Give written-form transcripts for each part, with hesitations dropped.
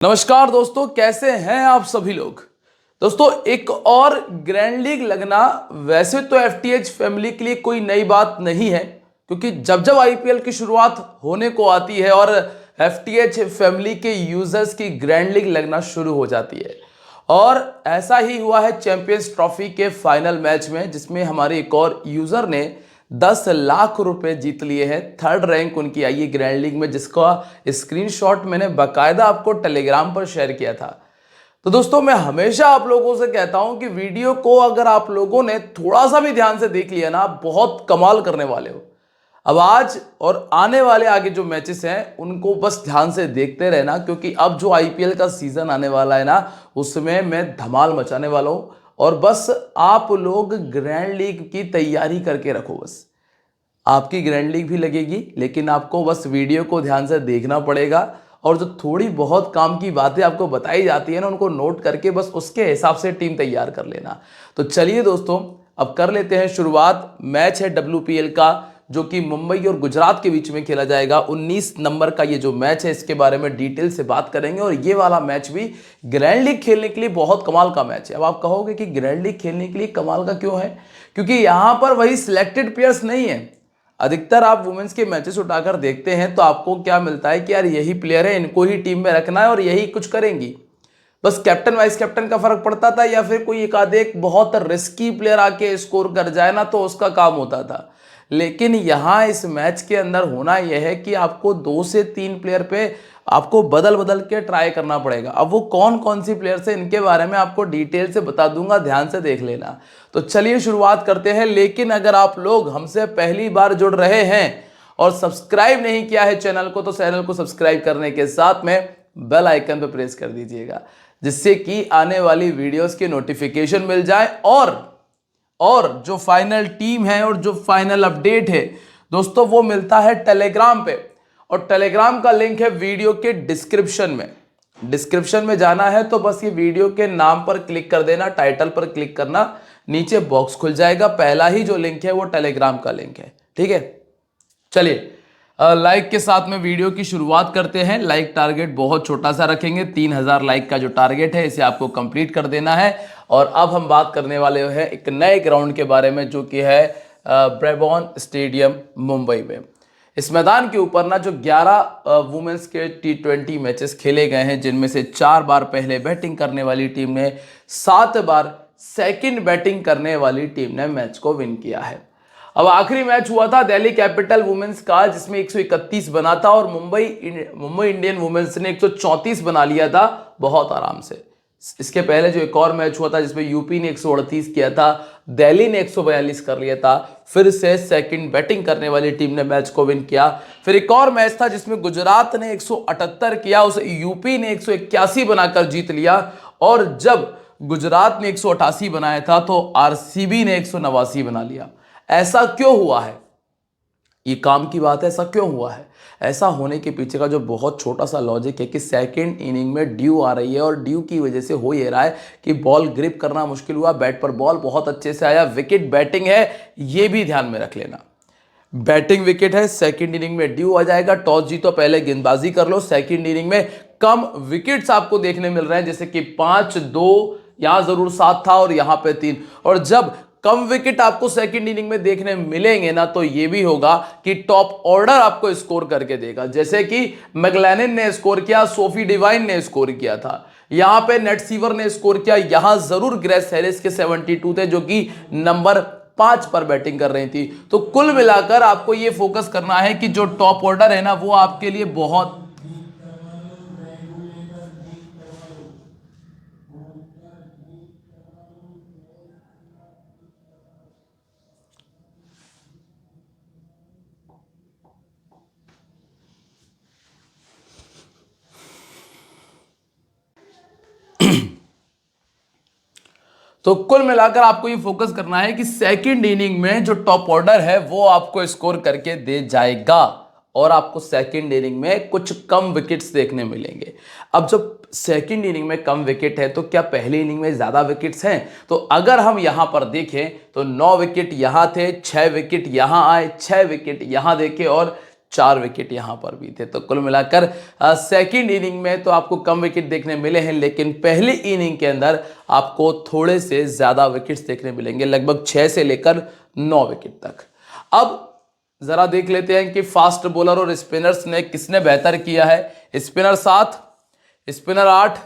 नमस्कार दोस्तों, कैसे हैं आप सभी लोग। दोस्तों, एक और ग्रैंड लीग लगना वैसे तो एफटीएच फैमिली के लिए कोई नई बात नहीं है, क्योंकि जब जब आईपीएल की शुरुआत होने को आती है और एफटीएच फैमिली के यूजर्स की ग्रैंड लीग लगना शुरू हो जाती है। और ऐसा ही हुआ है चैंपियंस ट्रॉफी के फाइनल मैच में, जिसमें हमारे एक और यूजर ने 10 लाख रुपए जीत लिए हैं। थर्ड रैंक उनकी आई है ग्रैंड लीग में, जिसका स्क्रीनशॉट मैंने बाकायदा आपको टेलीग्राम पर शेयर किया था। तो दोस्तों, मैं हमेशा आप लोगों से कहता हूं कि वीडियो को अगर आप लोगों ने थोड़ा सा भी ध्यान से देख लिया ना, आप बहुत कमाल करने वाले हो। अब आज और आने वाले आगे जो मैचेस हैं उनको बस ध्यान से देखते रहना, क्योंकि अब जो आईपीएल का सीजन आने वाला है ना, उसमें मैं धमाल मचाने वाला हूं। और बस आप लोग ग्रैंड लीग की तैयारी करके रखो। बस आपकी ग्रैंड लीग भी लगेगी, लेकिन आपको बस वीडियो को ध्यान से देखना पड़ेगा। और जो थोड़ी बहुत काम की बातें आपको बताई जाती है ना, उनको नोट करके बस उसके हिसाब से टीम तैयार कर लेना। तो चलिए दोस्तों, अब कर लेते हैं शुरुआत। मैच है डब्ल्यूपीएल का, जो कि मुंबई और गुजरात के बीच में खेला जाएगा। 19 नंबर का ये जो मैच है, इसके बारे में डिटेल से बात करेंगे। और ये वाला मैच भी ग्रैंड लीग खेलने के लिए बहुत कमाल का मैच है। अब आप कहोगे कि ग्रैंड लीग खेलने के लिए कमाल का क्यों है, क्योंकि यहां पर वही सिलेक्टेड प्लेयर्स नहीं है। अधिकतर आप वुमेन्स के मैचेस उठाकर देखते हैं तो आपको क्या मिलता है कि यार यही प्लेयर है, इनको ही टीम में रखना है और यही कुछ करेंगी। बस कैप्टन वाइस कैप्टन का फर्क पड़ता था, या फिर कोई एक आधे एक बहुत रिस्की प्लेयर आके स्कोर कर जाए ना, तो उसका काम होता था। लेकिन यहां इस मैच के अंदर होना यह है कि आपको 2 से 3 प्लेयर पे आपको बदल बदल के ट्राई करना पड़ेगा। अब वो कौन कौन सी प्लेयर्स है, इनके बारे में आपको डिटेल से बता दूंगा, ध्यान से देख लेना। तो चलिए शुरुआत करते हैं। लेकिन अगर आप लोग हमसे पहली बार जुड़ रहे हैं और सब्सक्राइब नहीं किया है चैनल को, तो चैनल को सब्सक्राइब करने के साथ में बेल आइकन पर प्रेस कर दीजिएगा, जिससे कि आने वाली वीडियोस की नोटिफिकेशन मिल जाए। और जो फाइनल टीम है और जो फाइनल अपडेट है दोस्तों, वो मिलता है टेलीग्राम पे। और टेलीग्राम का लिंक है वीडियो के डिस्क्रिप्शन में जाना है तो बस ये वीडियो के नाम पर क्लिक कर देना, टाइटल पर क्लिक करना, नीचे बॉक्स खुल जाएगा। पहला ही जो लिंक है वो टेलीग्राम का लिंक है, ठीक है। चलिए, लाइक के साथ में वीडियो की शुरुआत करते हैं। लाइक टारगेट बहुत छोटा सा रखेंगे, 3000 लाइक का जो टारगेट है, इसे आपको कंप्लीट कर देना है। और अब हम बात करने वाले हैं एक नए ग्राउंड के बारे में, जो कि है ब्रेबॉर्न स्टेडियम मुंबई में। इस मैदान के ऊपर ना जो 11 वुमेन्स के T20 मैचेस खेले गए हैं, जिनमें से 4 बार पहले बैटिंग करने वाली टीम ने, 7 बार सेकंड बैटिंग करने वाली टीम ने मैच को विन किया है। अब आखिरी मैच हुआ था दिल्ली कैपिटल वुमेन्स का, जिसमें 131 बना था और मुंबई इंडियन वुमेन्स ने 134 बना लिया था बहुत आराम से। इसके पहले जो एक और मैच हुआ था, जिसमें यूपी ने 138 किया था, दिल्ली ने 142 कर लिया था। फिर से सेकंड बैटिंग करने वाली टीम ने मैच को विन किया। फिर एक और मैच था जिसमें गुजरात ने 178 किया, उसे यूपी ने 181 बनाकर जीत लिया। और जब गुजरात ने 188 बनाया था तो आरसीबी ने 189 बना लिया। ऐसा क्यों हुआ है? ये काम की बात है, ऐसा क्यों हुआ है? ऐसा होने के पीछे का जो बहुत छोटा सा लॉजिक है कि सेकंड इनिंग में ड्यू आ रही है, और ड्यू की वजह से हो ये रहा है कि बॉल ग्रिप करना मुश्किल हुआ, बैट पर बॉल बहुत अच्छे से आया। विकेट बैटिंग है, ये भी ध्यान में रख लेना। बैटिंग विकेट है, सेकंड इनिंग में ड्यू आ जाएगा। टॉस जीतो, पहले गेंदबाजी कर लो। सेकंड इनिंग में कम विकेट्स आपको देखने मिल रहे हैं, जैसे कि 5-2, यहां जरूर 7 था और यहां पे 3। और जब कम विकेट आपको सेकंड इनिंग में देखने मिलेंगे ना, तो यह भी होगा कि टॉप ऑर्डर आपको स्कोर करके देगा, जैसे कि मैकलेनन ने स्कोर किया, सोफी डिवाइन ने स्कोर किया था, यहां पे नेट सीवर ने स्कोर किया। यहां जरूर ग्रेस हैरिस के 72 थे, जो कि नंबर 5 पर बैटिंग कर रही थी। तो कुल मिलाकर आपको यह फोकस करना है कि जो टॉप ऑर्डर है ना, वो आपके लिए बहुत तो कुल मिलाकर आपको ये फोकस करना है कि सेकंड इनिंग में जो टॉप ऑर्डर है वो आपको स्कोर करके दे जाएगा, और आपको सेकंड इनिंग में कुछ कम विकेट्स देखने मिलेंगे। अब जब सेकंड इनिंग में कम विकेट है, तो क्या पहली इनिंग में ज्यादा विकेट्स हैं? तो अगर हम यहां पर देखें तो 9 विकेट यहां थे, 6 विकेट यहां आए, 6 विकेट यहां देखे और 4 विकेट यहां पर भी थे। तो कुल मिलाकर सेकंड इनिंग में तो आपको कम विकेट देखने मिले हैं, लेकिन पहली इनिंग के अंदर आपको थोड़े से ज्यादा विकेट्स देखने मिलेंगे, लगभग 6 से लेकर 9 विकेट तक। अब जरा देख लेते हैं कि फास्ट बॉलर और स्पिनर्स ने किसने बेहतर किया है। स्पिनर 7, स्पिनर 8,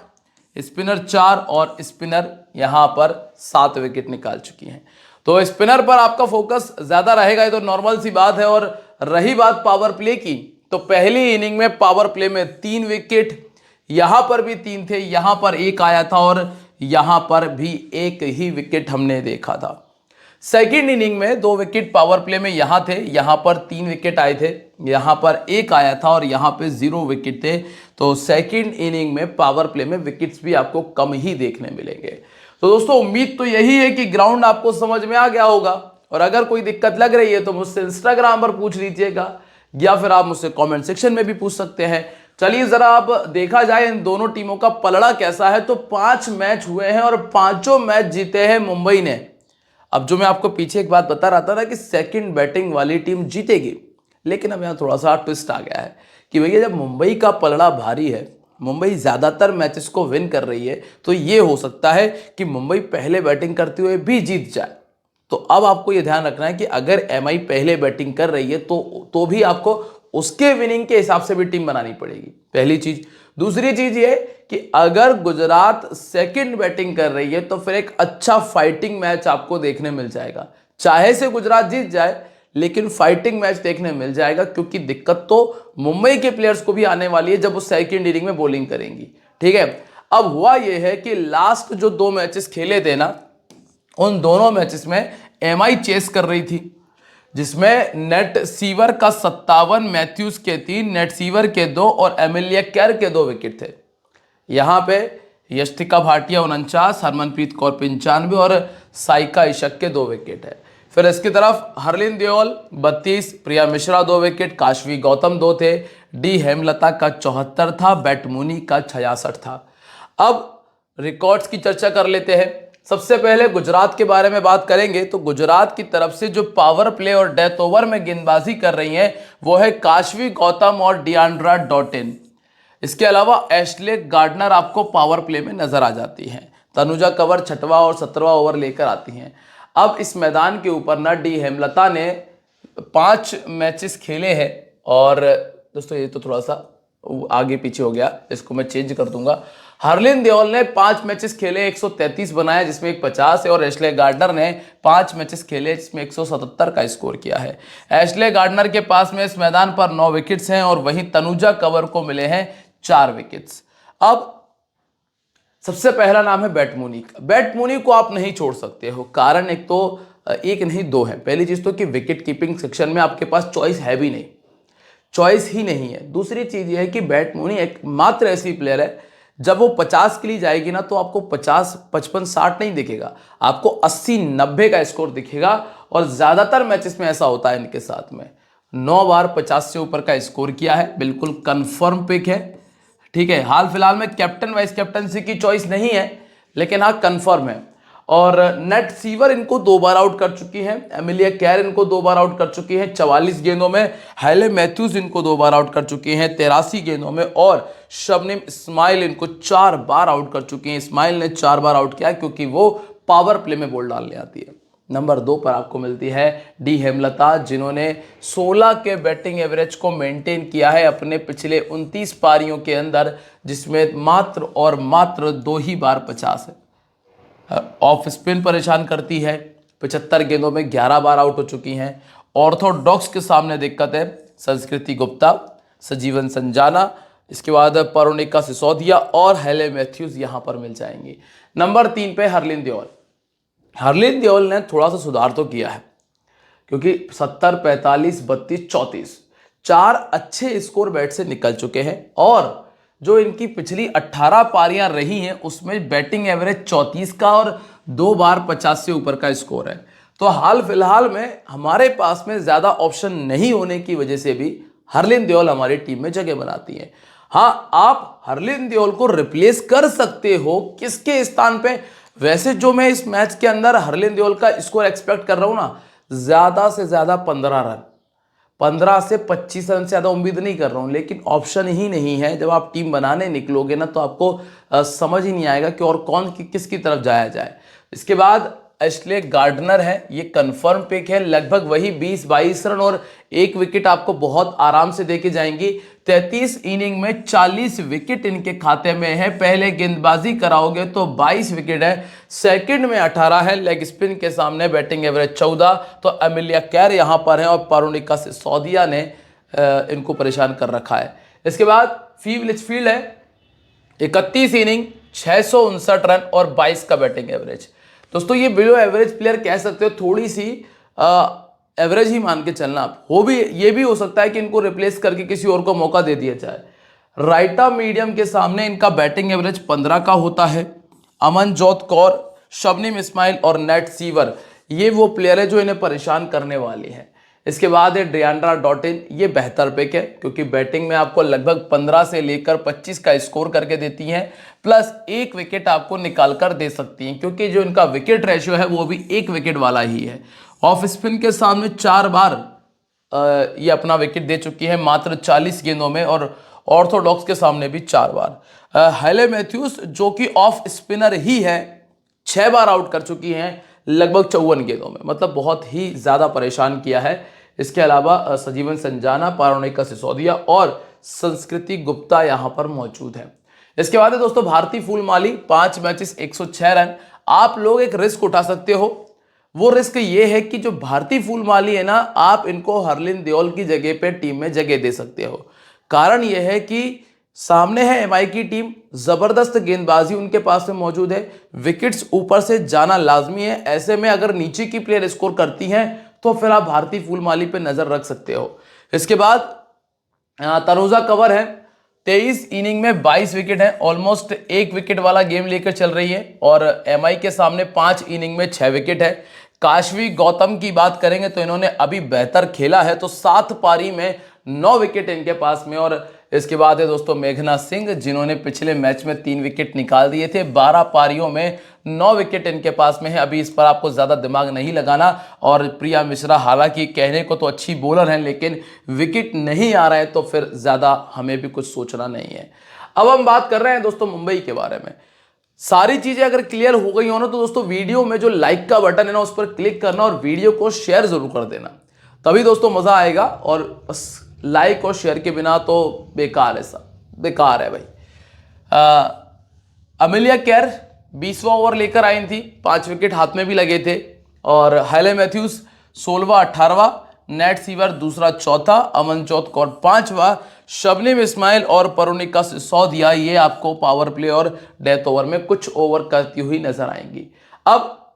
स्पिनर 4 और स्पिनर यहां पर 7 विकेट निकाल चुकी हैं। तो स्पिनर पर आपका फोकस ज्यादा रहेगा, ये तो नॉर्मल सी बात है। और रही बात पावर प्ले की, तो पहली इनिंग में पावर प्ले में 3 विकेट, यहां पर भी 3 थे, यहां पर 1 आया था और यहां पर भी 1 ही विकेट हमने देखा था। सेकेंड इनिंग में 2 विकेट पावर प्ले में यहां थे, यहां पर 3 विकेट आए थे, यहां पर 1 आया था और यहां पे 0 विकेट थे। तो सेकेंड इनिंग में पावर प्ले में विकेट्स भी आपको कम ही देखने मिलेंगे। तो दोस्तों उम्मीद तो यही है कि ग्राउंड आपको समझ में आ गया होगा, और अगर कोई दिक्कत लग रही है तो मुझसे इंस्टाग्राम पर पूछ लीजिएगा या फिर आप मुझसे कमेंट सेक्शन में भी पूछ सकते हैं। चलिए जरा आप देखा जाए इन दोनों टीमों का पलड़ा कैसा है। तो 5 मैच हुए हैं और 5 मैच जीते हैं मुंबई ने। अब जो मैं आपको पीछे एक बात बता रहा था ना कि सेकंड बैटिंग वाली टीम जीतेगी, लेकिन अब यहाँ थोड़ा सा ट्विस्ट आ गया है कि भैया जब मुंबई का पलड़ा भारी है, मुंबई ज्यादातर मैचेस को विन कर रही है, तो ये हो सकता है कि मुंबई पहले बैटिंग करते हुए भी जीत जाए। तो अब आपको ये ध्यान रखना है कि अगर एमआई पहले बैटिंग कर रही है तो भी आपको उसके विनिंग के हिसाब से भी टीम बनानी पड़ेगी, पहली चीज। दूसरी चीज ये कि अगर गुजरात सेकंड बैटिंग कर रही है तो फिर एक अच्छा फाइटिंग मैच आपको देखने मिल जाएगा। चाहे से गुजरात जीत जाए, लेकिन फाइटिंग मैच देखने मिल जाएगा, क्योंकि दिक्कत तो मुंबई के प्लेयर्स को भी आने वाली है जब वो सेकंड इनिंग में बॉलिंग करेंगी। ठीक है, अब हुआ ये है कि लास्ट जो 2 मैचेस खेले थे ना, उन दोनों मैचेस में एमआई चेस कर रही थी, जिसमें नेट सीवर का 57, मैथ्यूज के 3, नेट सीवर के 2 और एमिलिया कैर के 2 विकेट थे। यहां पे यष्टिका भाटिया 49, हरमनप्रीत कौर 95 और साइका इशक के 2 विकेट है। फिर इसकी तरफ हरलिन देओल 32, प्रिया मिश्रा 2 विकेट, काशवी गौतम 2 थे, डी हेमलता का 74 था, बैटमूनी का 66 था। अब रिकॉर्ड्स की चर्चा कर लेते हैं। सबसे पहले गुजरात के बारे में बात करेंगे तो गुजरात की तरफ से जो पावर प्ले और डेथ ओवर में गेंदबाजी कर रही हैं वो है काशवी गौतम और डियांड्रा डॉटिन। इसके अलावा एशले गार्डनर आपको पावर प्ले में नजर आ जाती हैं। तनुजा कंवर 6वां और 17वां ओवर लेकर आती हैं। अब इस मैदान के ऊपर ना डी हेमलता ने 5 मैचेस खेले हैं, और दोस्तों ये तो थोड़ा सा आगे पीछे हो गया, इसको मैं चेंज कर दूंगा। हरलिन देओल ने 5 मैचेस खेले, 133 बनाया जिसमें एक 50 है, और एशले गार्डनर ने 5 मैचेस खेले जिसमें 177 का स्कोर किया है। एशले गार्डनर के पास में इस मैदान पर 9 विकेट्स हैं और वहीं तनुजा कंवर को मिले हैं 4 विकेट्स। अब सबसे पहला नाम है बैटमूनी का। बैटमूनी को आप नहीं छोड़ सकते हो, कारण एक नहीं 2 है। पहली चीज तो कि विकेट कीपिंग सेक्शन में आपके पास चॉइस है भी नहीं, चॉइस ही नहीं है। दूसरी चीज यह है कि बैटमूनी एकमात्र ऐसी प्लेयर है जब वो 50 के लिए जाएगी ना तो आपको 50, 55, 60 नहीं दिखेगा, आपको 80, 90 का स्कोर दिखेगा। और ज्यादातर मैचेस में ऐसा होता है इनके साथ में। 9 बार 50 से ऊपर का स्कोर किया है, बिल्कुल कंफर्म पिक है। ठीक है, हाल फिलहाल में कैप्टन वाइस कैप्टनसी की चॉइस नहीं है, लेकिन हाँ कंफर्म है। और नेट सीवर इनको 2 बार आउट कर चुकी है, एमिलिया कैर इनको 2 बार आउट कर चुकी है 44 गेंदों में, हैले मैथ्यूज इनको 2 बार आउट कर चुकी हैं 83 गेंदों में, और शबनम इस्माइल इनको 4 बार आउट कर चुकी हैं। इस्माइल ने 4 बार आउट किया क्योंकि वो पावर प्ले में बॉल डालने आती है। नंबर 2 पर आपको मिलती है डी हेमलता, जिन्होंने 16 के बैटिंग एवरेज को मेंटेन किया है अपने पिछले 29 पारियों के अंदर, जिसमें मात्र और मात्र 2 ही बार 50 है। ऑफ स्पिन परेशान करती है, 75 गेंदों में 11 बार आउट हो चुकी हैं। ऑर्थोडॉक्स के सामने दिक्कत है संस्कृति गुप्ता, सजीवन संजाना, इसके बाद परोनिका सिसोदिया और हेले मैथ्यूज यहां पर मिल जाएंगी। नंबर 3 पे हरलिन देओल। हरलिन देओल ने थोड़ा सा सुधार तो किया है, क्योंकि 70, 45, 32, 34 4 अच्छे स्कोर बैट से निकल चुके हैं, और जो इनकी पिछली 18 पारियां रही हैं उसमें बैटिंग एवरेज 34 का और 2 बार 50 से ऊपर का स्कोर है। तो हाल फिलहाल में हमारे पास में ज्यादा ऑप्शन नहीं होने की वजह से भी हरलिन देओल हमारी टीम में जगह बनाती है। हाँ, आप हरलिन देओल को रिप्लेस कर सकते हो, किसके स्थान पे? वैसे जो मैं इस मैच के अंदर हरलिन देओल का स्कोर एक्सपेक्ट कर रहा हूं ना, ज्यादा से ज्यादा 15 रन। 15 से 25 रन से ज़्यादा उम्मीद नहीं कर रहा हूँ, लेकिन ऑप्शन ही नहीं है। जब आप टीम बनाने निकलोगे ना तो आपको समझ ही नहीं आएगा कि और कौन किसकी तरफ जाया जाए। इसके बाद एशले गार्डनर है, ये कंफर्म पिक है, लगभग वही 20-22 रन और 1 विकेट आपको बहुत आराम से देके जाएंगी। 33 इनिंग में 40 विकेट इनके खाते में है। पहले गेंदबाजी कराओगे तो 22 विकेट है, सेकंड में 18 है। लेग स्पिन के सामने बैटिंग एवरेज 14। तो एमिलिया कैर यहां पर है और पारुनिका सिसोदिया ने इनको परेशान कर रखा है। इसके बाद फीव लिचफील्ड है, 31 इनिंग 659 रन और 22 का बैटिंग एवरेज। दोस्तों ये बिलो एवरेज प्लेयर कह सकते हो, थोड़ी सी एवरेज ही मान के चलना। ये भी हो सकता है कि इनको रिप्लेस करके किसी और को मौका दे दिया जाए। राइट आर्म मीडियम के सामने इनका बैटिंग एवरेज 15 का होता है। अमनजोत कौर, शबनम इस्माइल और नेट सीवर, ये वो प्लेयर है जो इन्हें परेशान करने वाले हैं। इसके बाद है डियांड्रा डॉटिन, ये बेहतर पिक है क्योंकि बैटिंग में आपको लगभग 15 से लेकर 25 का स्कोर करके देती हैं, प्लस 1 विकेट आपको निकाल कर दे सकती हैं क्योंकि जो इनका विकेट रेशियो है वो भी 1 विकेट वाला ही है। ऑफ स्पिन के सामने 4 बार ये अपना विकेट दे चुकी है मात्र 40 गेंदों में, और ऑर्थोडॉक्स के सामने भी 4 बार। हैले मैथ्यूज जो कि ऑफ स्पिनर ही है, 6 बार आउट कर चुकी हैं लगभग 54 गेंदों में, मतलब बहुत ही ज़्यादा परेशान किया है। इसके अलावा सजीवन संजाना, पारुनिका सिसोदिया और संस्कृति गुप्ता यहां पर मौजूद है। इसके बाद है दोस्तों भारती फूलमाली, 5 मैचेस 106 रन। आप लोग एक रिस्क उठा सकते हो, वो रिस्क ये है कि जो भारती फूलमाली है ना, आप इनको हरलिन देओल की जगह पे टीम में जगह दे सकते हो। कारण यह है कि सामने है एमआई की टीम, जबरदस्त गेंदबाजी उनके पास में मौजूद है, विकेट्स ऊपर से जाना लाजमी है। ऐसे में अगर नीचे की प्लेयर स्कोर करती हैं तो फिर आप भारती फूलमाली पे नजर रख सकते हो। इसके बाद तनुजा कंवर है, 23 इनिंग में 22 विकेट है, ऑलमोस्ट 1 विकेट वाला गेम लेकर चल रही है और एमआई के सामने 5 इनिंग में 6 विकेट है। काशवी गौतम की बात करेंगे तो इन्होंने अभी बेहतर खेला है, तो 7 पारी में 9 विकेट इनके पास में। और इसके बाद है दोस्तों मेघना सिंह, जिन्होंने पिछले मैच में 3 विकेट निकाल दिए थे, 12 पारियों में 9 विकेट इनके पास में है। अभी इस पर आपको ज़्यादा दिमाग नहीं लगाना। और प्रिया मिश्रा, हालांकि कहने को तो अच्छी बॉलर हैं लेकिन विकेट नहीं आ रहे हैं तो फिर ज़्यादा हमें भी कुछ सोचना नहीं है। अब हम बात कर रहे हैं दोस्तों मुंबई के बारे में। सारी चीज़ें अगर क्लियर हो गई हो ना तो दोस्तों वीडियो में जो लाइक का बटन है ना उस पर क्लिक करना और वीडियो को शेयर ज़रूर कर देना, तभी दोस्तों मज़ा आएगा। और बस लाइक और शेयर के बिना तो बेकार है, सब बेकार है भाई। अमेलिया कैर 20वां ओवर लेकर आई थी, 5 विकेट हाथ में भी लगे थे। और हैले मैथ्यूज 16वां 18वां, नेट सीवर दूसरा चौथा, अमनजोत कौर 5वां, शबनम इस्माइल और पारुनिका सिसोदिया ये आपको पावर प्ले और डेथ ओवर में कुछ ओवर करती हुई नजर आएंगी। अब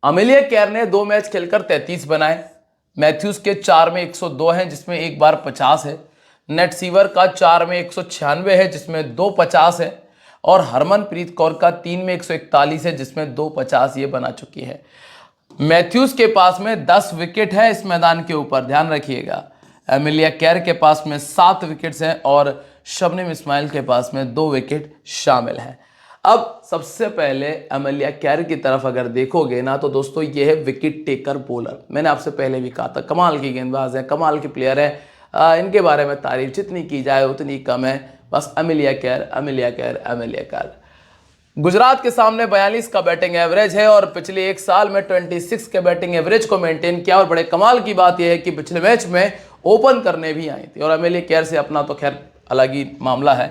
अमेलिया कैर ने 2 मैच खेलकर 33 बनाए, मैथ्यूज के 4 में 102 हैं जिसमें 1 बार 50 है, नेट सीवर का 4 में 196 है जिसमें 2 50 है, और हरमनप्रीत कौर का 3 में 141 है जिसमें 2 50 ये बना चुकी है। मैथ्यूज के पास में 10 विकेट है इस मैदान के ऊपर, ध्यान रखिएगा। एमिलिया कैर के पास में 7 विकेट्स हैं और शबनम इस्माइल के पास में 2 विकेट शामिल हैं। अब सबसे पहले एमिलिया कैर की तरफ अगर देखोगे ना तो दोस्तों ये है विकेट टेकर बॉलर। मैंने आपसे पहले भी कहा था कमाल की गेंदबाज है, कमाल के प्लेयर है, इनके बारे में तारीफ जितनी की जाए उतनी कम है। बस एमिलिया कैर, एमिलिया कैर, एमिलिया कैर। गुजरात के सामने 42 का बैटिंग एवरेज है और पिछले 1 साल में 26 के बैटिंग एवरेज को मेंटेन किया। और बड़े कमाल की बात यह है कि पिछले मैच में ओपन करने भी आई थी। और एमिलिया कैर से अपना तो खैर अलग ही मामला है,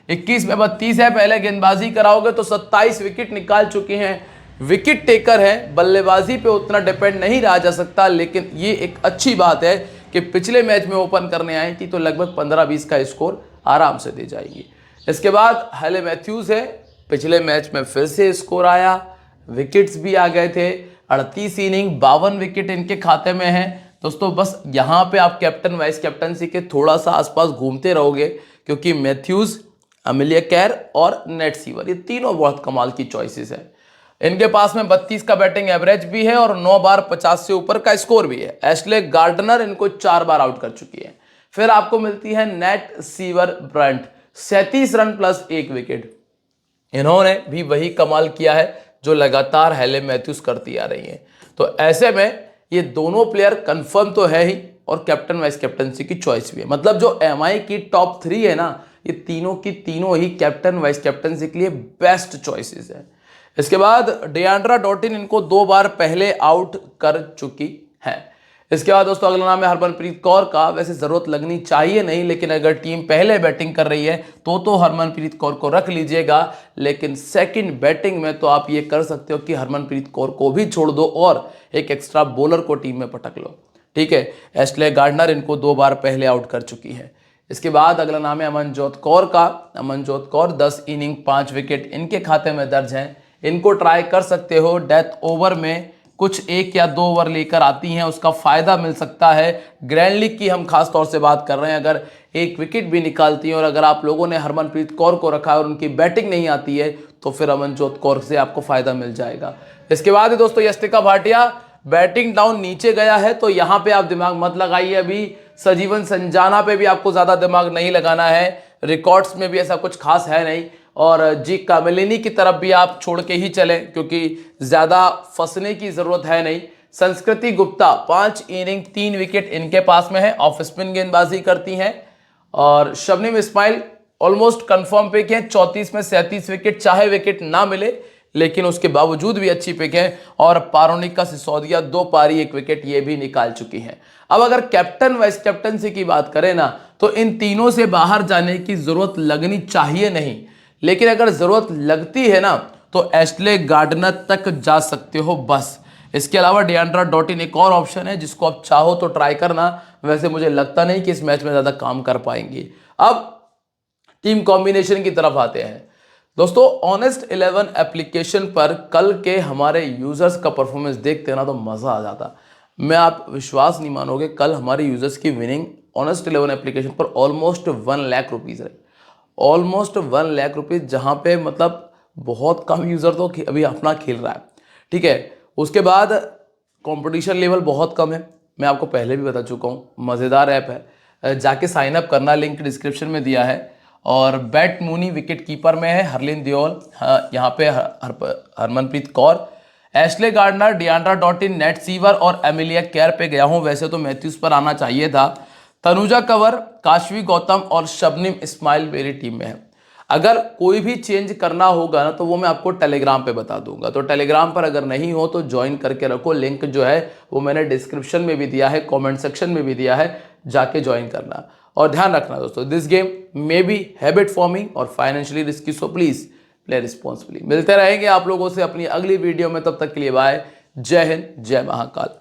21 में 32 है, पहले गेंदबाजी कराओगे तो 27 विकेट निकाल चुके हैं। विकेट टेकर है, बल्लेबाजी पे उतना डिपेंड नहीं रहा जा सकता, लेकिन ये एक अच्छी बात है कि पिछले मैच में ओपन करने आई थी तो लगभग 15-20 का स्कोर आराम से दे जाएगी। इसके बाद हैले मैथ्यूज है, पिछले मैच में फिर से स्कोर आया, विकेट्स भी आ गए थे, 38 इनिंग 52 विकेट इनके खाते में है। दोस्तों बस यहाँ पे आप कैप्टन वाइस कैप्टनसी के थोड़ा सा आसपास घूमते रहोगे क्योंकि मैथ्यूज, एमिलिया कैर और नेट सीवर ये तीनों बहुत कमाल की चॉइसेस है। इनके पास में 32 का बैटिंग एवरेज भी है और 9 बार 50 से ऊपर का स्कोर भी है। एशले गार्डनर इनको 4 बार आउट कर चुकी है। फिर आपको मिलती है net sewer Brunt, 37 run plus 1 wicket. इन्होंने भी वही कमाल किया है जो लगातार हैले मैथ्यूज करती आ रही है। तो ऐसे में ये दोनों प्लेयर कंफर्म तो है ही, और कैप्टन वाइस कैप्टनसी की चॉइस भी है। मतलब जो एमआई की टॉप 3 है ना, ये तीनों की तीनों ही कैप्टन वाइस कैप्टनसी के लिए बेस्ट चॉइसेस है। इसके बाद डियांड्रा डॉटिन इनको 2 बार पहले आउट कर चुकी है। इसके बाद दोस्तों अगला नाम है हरमनप्रीत कौर का। वैसे जरूरत लगनी चाहिए नहीं, लेकिन अगर टीम पहले बैटिंग कर रही है तो हरमनप्रीत कौर को रख लीजिएगा, लेकिन सेकंड बैटिंग में तो आप ये कर सकते हो कि हरमनप्रीत कौर को भी छोड़ दो और एक एक्स्ट्रा बॉलर को टीम में पटक लो। ठीक है, एशले गार्डनर इनको 2 बार पहले आउट कर चुकी है। इसके बाद अगला नाम है अमनजोत कौर का। अमनजोत कौर 10 इनिंग 5 विकेट इनके खाते में दर्ज हैं। इनको ट्राई कर सकते हो, डेथ ओवर में कुछ 1 या 2 ओवर लेकर आती हैं, उसका फायदा मिल सकता है। ग्रैंड लीग की हम खास तौर से बात कर रहे हैं, अगर 1 विकेट भी निकालती हैं और अगर आप लोगों ने हरमनप्रीत कौर को रखा है और उनकी बैटिंग नहीं आती है तो फिर अमनजोत कौर से आपको फायदा मिल जाएगा। इसके बाद दोस्तों यस्टिका भाटिया, बैटिंग डाउन नीचे गया है तो यहां पे आप दिमाग मत लगाइए। अभी सजीवन संजाना पे भी आपको ज्यादा दिमाग नहीं लगाना है, रिकॉर्ड्स में भी ऐसा कुछ खास है नहीं, और जी कामिलिनी की तरफ भी आप छोड़ के ही चलें क्योंकि ज्यादा फंसने की जरूरत है नहीं। संस्कृति गुप्ता 5 इनिंग 3 विकेट इनके पास में है, ऑफ स्पिन गेंदबाजी करती हैं। और Shabnim Ismail almost confirm pick है, 34 में 37 विकेट, चाहे विकेट ना मिले लेकिन उसके बावजूद भी अच्छी पिक है। और पारोनिका सिसोदिया 2 पारी 1 विकेट ये भी निकाल चुकी हैं। अब अगर कैप्टन वाइस कैप्टनसी की बात करें ना तो इन तीनों से बाहर जाने की जरूरत लगनी चाहिए नहीं, लेकिन अगर जरूरत लगती है ना तो एशले गार्डनर तक जा सकते हो बस। इसके अलावा डियांड्रा डॉटिन एक और ऑप्शन है जिसको आप चाहो तो ट्राई करना। वैसे मुझे लगता नहीं कि इस मैच में ज्यादा काम कर पाएंगी। अब टीम कॉम्बिनेशन की तरफ आते हैं दोस्तों। ऑनेस्ट 11 एप्लीकेशन पर कल के हमारे यूजर्स का परफॉर्मेंस देखते ना तो मजा आ जाता। मैं आप विश्वास नहीं मानोगे, कल हमारे यूजर्स की विनिंग ऑनेस्ट 11 एप्लीकेशन पर ऑलमोस्ट 1 लाख रुपीज है। ऑलमोस्ट 1 लाख रुपीज, जहां पे मतलब बहुत कम यूजर तो अभी अपना खेल रहा है। ठीक है, उसके बाद कंपटीशन लेवल बहुत कम है, मैं आपको पहले भी बता चुका हूं। मजेदार ऐप है, जाके साइन अप करना, लिंक डिस्क्रिप्शन में दिया है। और बैट मूनी विकेट कीपर में है, हरलिन दियोल यहाँ पे Harmanpreet Kaur, Ashleigh Gardner, Deandra Dottin, Nat Sciver और एमिलिया केयर पे गया हूं। वैसे तो मैथ्यूज पर आना चाहिए था। तनुजा कंवर, काशवी गौतम और शबनम इस्माइल मेरी टीम में है। अगर कोई भी चेंज करना होगा ना तो वो मैं आपको टेलीग्राम पे बता दूंगा, तो टेलीग्राम पर अगर नहीं हो तो ज्वाइन करके रखो। लिंक जो है वो मैंने डिस्क्रिप्शन में भी दिया है, कमेंट सेक्शन में भी दिया है, जाके ज्वाइन करना। और ध्यान रखना दोस्तों, this game may be habit forming और financially risky, so please play responsibly. मिलते रहेंगे आप लोगों से अपनी अगली वीडियो में, तब तक के लिए बाय। जय हिंद, जय महाकाल।